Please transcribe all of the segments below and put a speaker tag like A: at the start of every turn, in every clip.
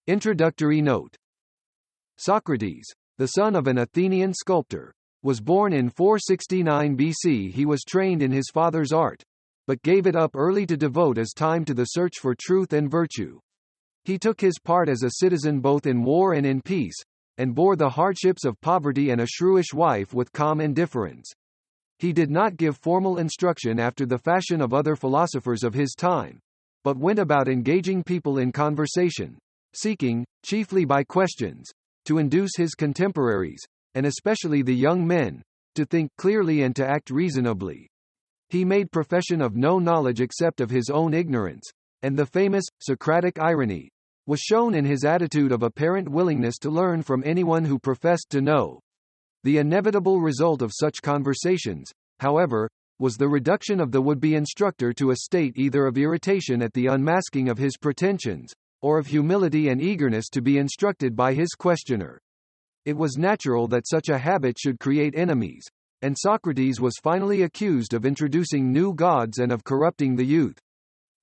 A: Introductory note. Socrates, the son of an Athenian sculptor, was born in 469 BC. He was trained in his father's art, but gave it up early to devote his time to the search for truth and virtue. He took his part as a citizen both in war and in peace, and bore the hardships of poverty and a shrewish wife with calm indifference. He did not give formal instruction after the fashion of other philosophers of his time, but went about engaging people in conversation, seeking, chiefly by questions, to induce his contemporaries, and especially the young men, to think clearly and to act reasonably. He made profession of no knowledge except of his own ignorance, and the famous Socratic irony was shown in his attitude of apparent willingness to learn from anyone who professed to know. The inevitable result of such conversations, however, was the reduction of the would-be instructor to a state either of irritation at the unmasking of his pretensions, or of humility and eagerness to be instructed by his questioner. It was natural that such a habit should create enemies, and Socrates was finally accused of introducing new gods and of corrupting the youth.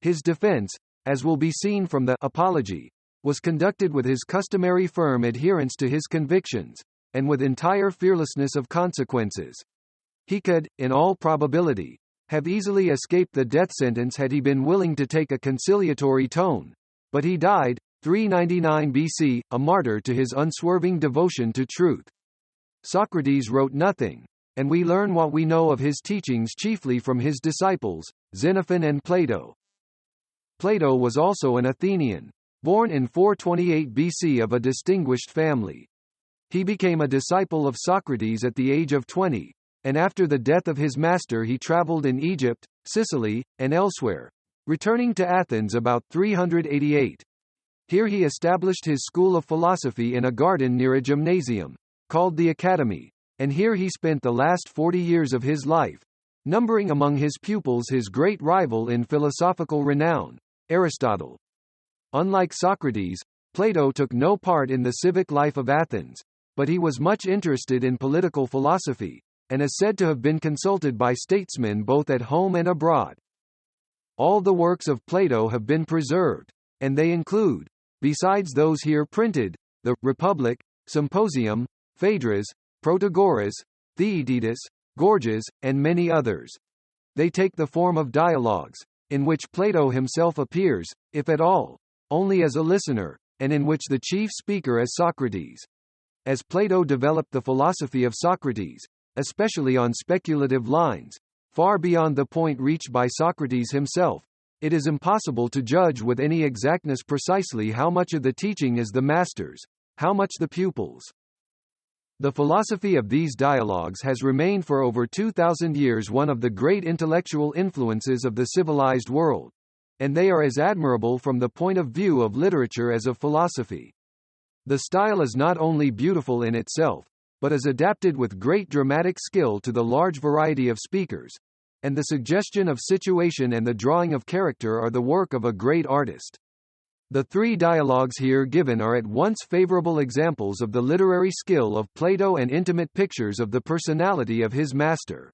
A: His defense, as will be seen from the Apology, was conducted with his customary firm adherence to his convictions, and with entire fearlessness of consequences. He could, in all probability, have easily escaped the death sentence had he been willing to take a conciliatory tone, but he died, 399 BC, a martyr to his unswerving devotion to truth. Socrates wrote nothing, and we learn what we know of his teachings chiefly from his disciples, Xenophon and Plato. Plato was also an Athenian, born in 428 BC of a distinguished family. He became a disciple of Socrates at the age of 20, and after the death of his master he traveled in Egypt, Sicily, and elsewhere, returning to Athens about 388. Here he established his school of philosophy in a garden near a gymnasium, called the Academy, and here he spent the last 40 years of his life, numbering among his pupils his great rival in philosophical renown, Aristotle. Unlike Socrates, Plato took no part in the civic life of Athens, but he was much interested in political philosophy, and is said to have been consulted by statesmen both at home and abroad. All the works of Plato have been preserved, and they include, besides those here printed, the Republic, Symposium, Phaedrus, Protagoras, Theaetetus, Gorgias, and many others. They take the form of dialogues, in which Plato himself appears, if at all, only as a listener, and in which the chief speaker is Socrates. As Plato developed the philosophy of Socrates, especially on speculative lines, far beyond the point reached by Socrates himself, it is impossible to judge with any exactness precisely how much of the teaching is the master's, how much the pupil's. The philosophy of these dialogues has remained for over 2,000 years one of the great intellectual influences of the civilized world, and they are as admirable from the point of view of literature as of philosophy. The style is not only beautiful in itself, but is adapted with great dramatic skill to the large variety of speakers, and the suggestion of situation and the drawing of character are the work of a great artist. The three dialogues here given are at once favorable examples of the literary skill of Plato and intimate pictures of the personality of his master.